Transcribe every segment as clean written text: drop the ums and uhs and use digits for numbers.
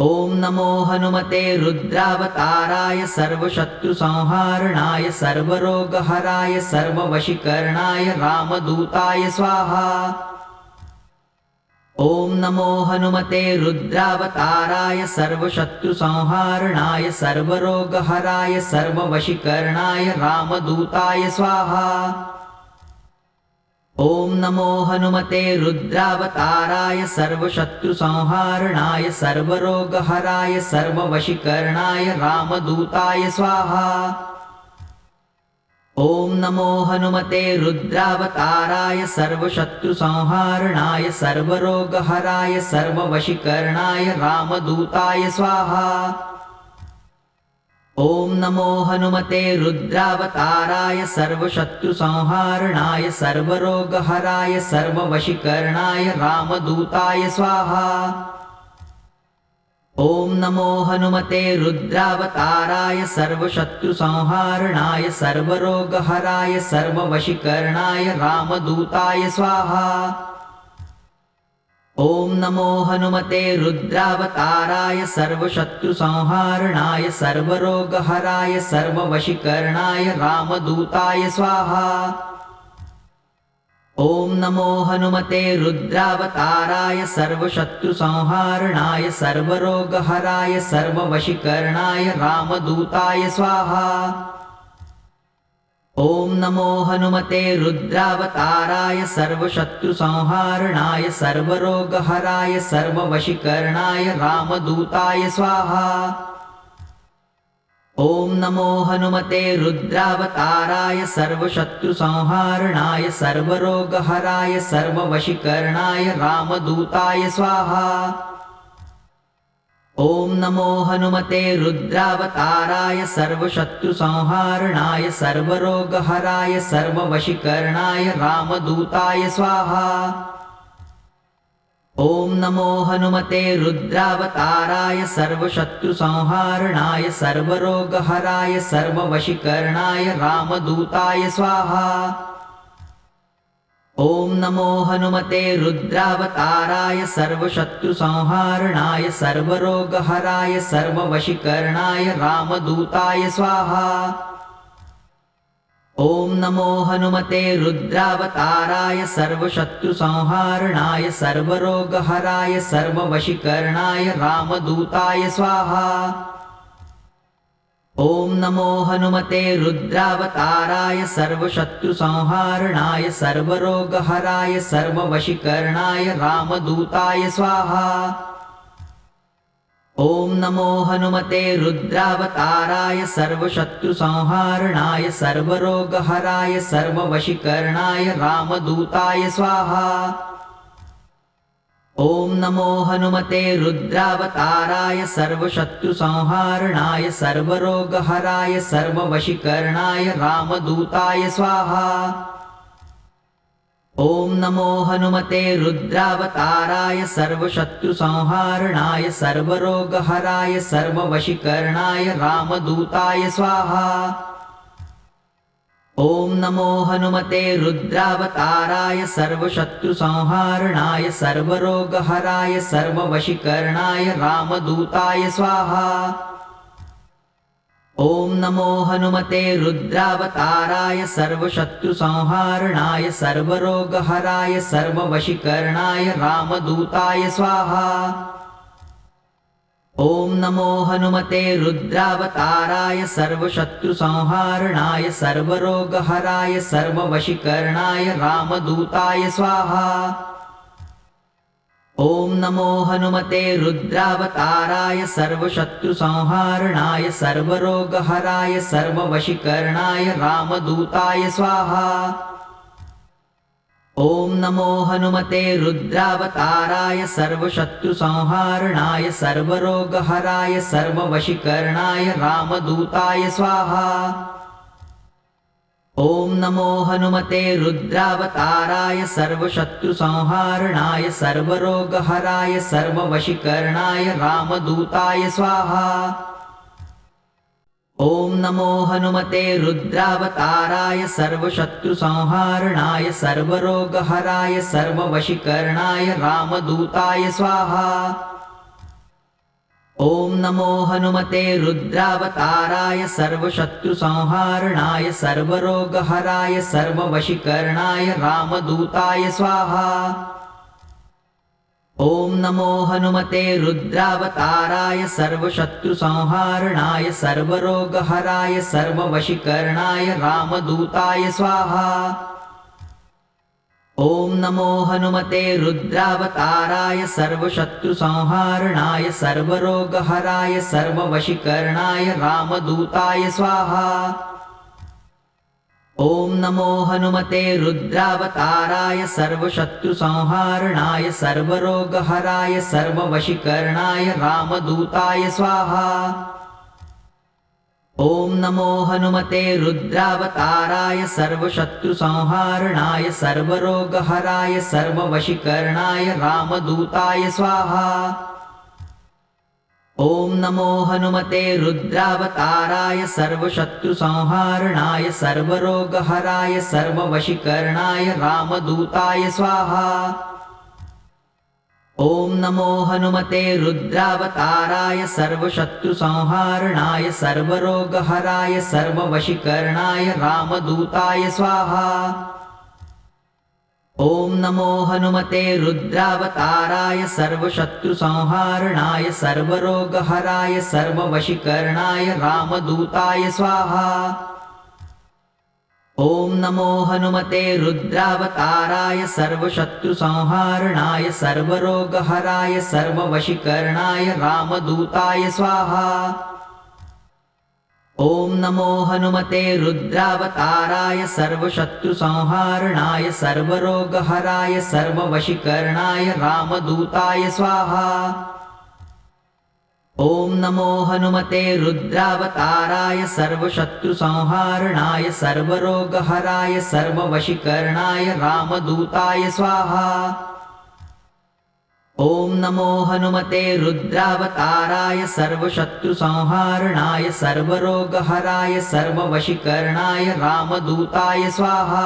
ओम नमो हनुमते रुद्रावताराय सर्वशत्रुसंहारणाय सर्वरोगहराय सर्ववशीकरणाय रामदूताय स्वाहा। ओम नमो हनुमते रुद्रावताराय सर्वशत्रुसंहारणाय सर्वरोगहराय सर्ववशीकरणाय रामदूताय स्वाहा। ओम नमो हनुमते रुद्रावताराय सर्वशत्रुसंहारणाय सर्वरोगहराय सर्ववशीकरणाय रामदूताय स्वाहा। ओम नमो हनुमते रुद्रावताराय सर्वशत्रुसंहारणाय सर्वरोगहराय सर्ववशीकरणाय रामदूताय स्वाहा। ओम नमो हनुमते रुद्रावताराय सर्वशत्रुसंहारणाय सर्वरोगहराय सर्ववशीकरणाय रामदूताय स्वाहा। ओम नमो हनुमते रुद्रावताराय सर्वशत्रुसंहारणाय सर्वरोगहराय सर्ववशीकरणाय रामदूताय स्वाहा। ओम नमो हनुमते रुद्रावताराय सर्वशत्रुसंहारणाय सर्वरोगहराय सर्ववशीकरणाय रामदूताय स्वाहा। ओम नमो हनुमते रुद्रावताराय सर्वशत्रुसंहारणाय सर्वरोगहराय सर्ववशीकरणाय रामदूताय स्वाहा। ओम नमो हनुमते रुद्रावताराय सर्वशत्रुसंहारणाय सर्वरोगहराय सर्ववशीकरणाय रामदूताय स्वाहा। ओम नमो हनुमते रुद्रावताराय सर्वशत्रुसंहारणाय सर्वरोगहराय सर्ववशीकरणाय रामदूताय स्वाहा। ओम नमो हनुमते रुद्रावताराय सर्वशत्रुसंहारणाय सर्वरोगहराय सर्ववशीकरणाय रामदूताय स्वाहा। ओम नमो हनुमते रुद्रावताराय सर्वशत्रुसंहारणाय सर्वरोगहराय सर्ववशीकरणाय रामदूताय स्वाहा। ओम नमो हनुमते रुद्रावताराय सर्वशत्रुसंहारणाय सर्वरोगहराय सर्ववशीकरणाय रामदूताय स्वाहा। ओम नमो हनुमते रुद्रावताराय सर्वशत्रुसंहारणाय सर्वरोगहराय सर्ववशीकरणाय रामदूताय स्वाहा। ओम नमो हनुमते रुद्रावताराय सर्वशत्रुसंहारणाय सर्वरोगहराय सर्ववशीकरणाय रामदूताय स्वाहा। ओम नमो हनुमते रुद्रावताराय सर्वशत्रुसंहारणाय सर्वरोगहराय सर्ववशीकरणाय रामदूताय स्वाहा। ओम नमो हनुमते रुद्रावताराय सर्वशत्रुसंहारणाय सर्वरोगहराय सर्ववशीकरणाय रामदूताय स्वाहा। ओम नमो हनुमते रुद्रावताराय सर्वशत्रुसंहारणाय सर्वरोगहराय सर्ववशीकरणाय रामदूताय स्वाहा। ओम नमो हनुमते रुद्रावताराय सर्वशत्रुसंहारणाय सर्वरोगहराय सर्ववशीकरणाय रामदूताय स्वाहा। ओम नमो हनुमते रुद्रावताराय सर्वशत्रुसंहारणाय सर्वरोगहराय सर्ववशीकरणाय रामदूताय स्वाहा। ओम नमो हनुमते रुद्रावताराय सर्वशत्रुसंहारणाय सर्वरोगहराय सर्ववशीकरणाय रामदूताय स्वाहा। ओम नमो हनुमते रुद्रावताराय सर्वशत्रुसंहारणाय सर्वरोगहराय सर्ववशीकरणाय रामदूताय स्वाहा। ओम नमो हनुमते रुद्रावताराय सर्वशत्रुसंहारणाय सर्वरोगहराय सर्ववशीकरणाय रामदूताय स्वाहा। ओम नमो हनुमते रुद्रावताराय सर्वशत्रुसंहारणाय सर्वरोगहराय सर्ववशीकरणाय रामदूताय स्वाहा। ओम नमो हनुमते रुद्रावताराय सर्वशत्रुसंहारणाय सर्वरोगहराय सर्ववशीकरणाय रामदूताय स्वाहा। ॐ नमो हनुमते रुद्रावताराय सर्वशत्रुसंहारणाय सर्वरोगहराय सर्ववशीकरणाय रामदूताय स्वाहा। ॐ नमो हनुमते रुद्रावताराय सर्वशत्रुसंहारणाय सर्वरोगहराय सर्ववशीकरणाय रामदूताय स्वाहा। ॐ नमो हनुमते रुद्रावताराय सर्वशत्रुसंहारणाय सर्वरोगहराय सर्ववशीकरणाय रामदूताय स्वाहा। ॐ नमो हनुमते रुद्रावताराय सर्वशत्रुसंहारणाय सर्वरोगहराय सर्ववशीकरणाय रामदूताय स्वाहा। ॐ नमो हनुमते रुद्रावताराय सर्वशत्रुसंहारणाय सर्वरोगहराय सर्ववशीकरणाय रामदूताय स्वाहा। ॐ नमो हनुमते रुद्रावताराय सर्वशत्रुसंहारणाय सर्वरोगहराय सर्ववशीकरणाय रामदूताय स्वाहा। ॐ नमो हनुमते रुद्रावताराय सर्वशत्रुसंहारणाय सर्वरोगहराय सर्ववशीकरणाय रामदूताय स्वाहा। ॐ नमो हनुमते रुद्रावताराय सर्वशत्रुसंहारणाय सर्वरोगहराय सर्ववशीकरणाय रामदूताय स्वाहा। ॐ नमो हनुमते रुद्रावताराय सर्वशत्रुसंहारणाय सर्वरोगहराय सर्ववशीकरणाय रामदूताय स्वाहा। ॐ नमो हनुमते रुद्रावताराय सर्वशत्रुसंहारणाय सर्वरोगहराय सर्ववशीकरणाय रामदूताय स्वाहा। ॐ नमो हनुमते रुद्रावताराय सर्वशत्रुसंहारणाय सर्वरोगहराय सर्ववशीकरणाय रामदूताय स्वाहा। ॐ नमो हनुमते रुद्रावताराय सर्वशत्रुसंहारणाय सर्वरोगहराय सर्ववशीकरणाय रामदूताय स्वाहा।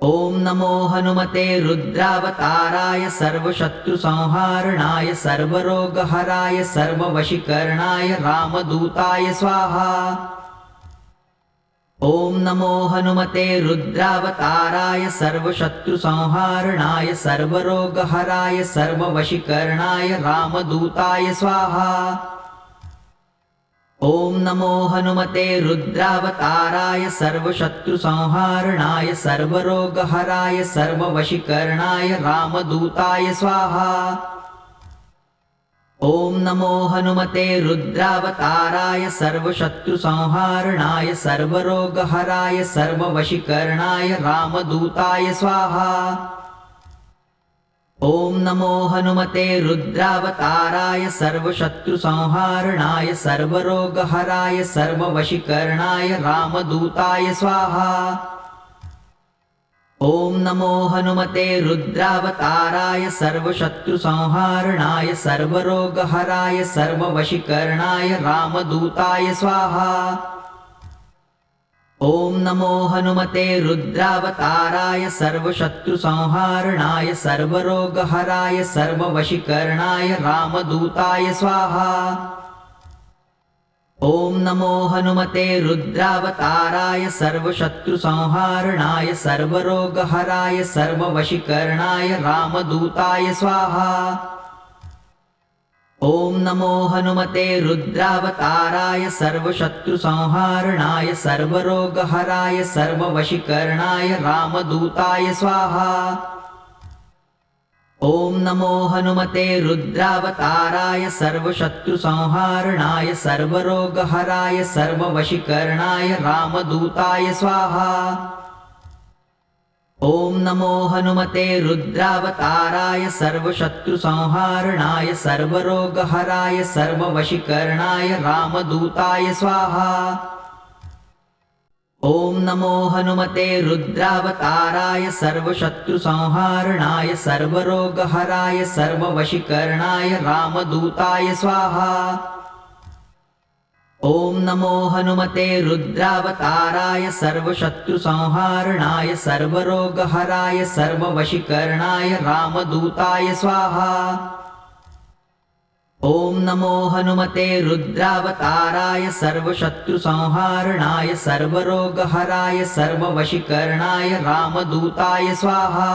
ॐ नमो हनुमते रुद्रावताराय सर्वशत्रुसंहारणाय सर्वरोगहराय सर्ववशीकरणाय रामदूताय स्वाहा। ॐ नमो हनुमते रुद्रावताराय सर्वशत्रुसंहारणाय सर्वरोगहराय सर्ववशीकरणाय रामदूताय स्वाहा। ॐ नमो हनुमते रुद्रावताराय सर्वशत्रुसंहारणाय सर्वरोगहराय सर्ववशीकरणाय रामदूताय स्वाहा। ॐ नमो हनुमते रुद्रावताराय सर्वशत्रुसंहारणाय सर्वरोगहराय सर्ववशीकरणाय रामदूताय स्वाहा। ॐ नमो हनुमते रुद्रावताराय सर्वशत्रुसंहारणाय सर्वरोगहराय सर्ववशीकरणाय रामदूताय स्वाहा। ॐ नमो हनुमते रुद्रावताराय सर्वशत्रुसंहारणाय सर्वरोगहराय सर्ववशीकरणाय रामदूताय स्वाहा। ॐ नमो हनुमते रुद्रावताराय सर्वशत्रुसंहारणाय सर्वरोगहराय सर्ववशीकरणाय रामदूताय स्वाहा। ॐ नमो हनुमते रुद्रावताराय सर्वशत्रुसंहारणाय सर्वरोगहराय सर्ववशीकरणाय रामदूताय स्वाहा। ॐ नमो हनुमते रुद्रावताराय सर्वशत्रुसंहारणाय सर्वरोगहराय सर्ववशीकरणाय रामदूताय स्वाहा। ॐ नमो हनुमते रुद्रावताराय सर्वशत्रुसंहारणाय सर्वरोगहराय सर्ववशीकरणाय रामदूताय स्वाहा। ॐ नमो हनुमते रुद्रावताराय सर्वशत्रुसंहारणाय सर्वरोगहराय सर्ववशीकरणाय रामदूताय स्वाहा। ॐ नमो हनुमते रुद्रावताराय सर्वशत्रुसंहारणाय सर्वरोगहराय सर्ववशीकरणाय रामदूताय स्वाहा। ॐ नमो हनुमते रुद्रावताराय सर्वशत्रुसंहारणाय सर्वरोगहराय सर्ववशीकरणाय रामदूताय स्वाहा। नमो हनुमते रुद्रावताराय सर्वशत्रुसंहारणाय सर्वरोगहराय सर्ववशीकरणाय रामदूताय स्वाहा।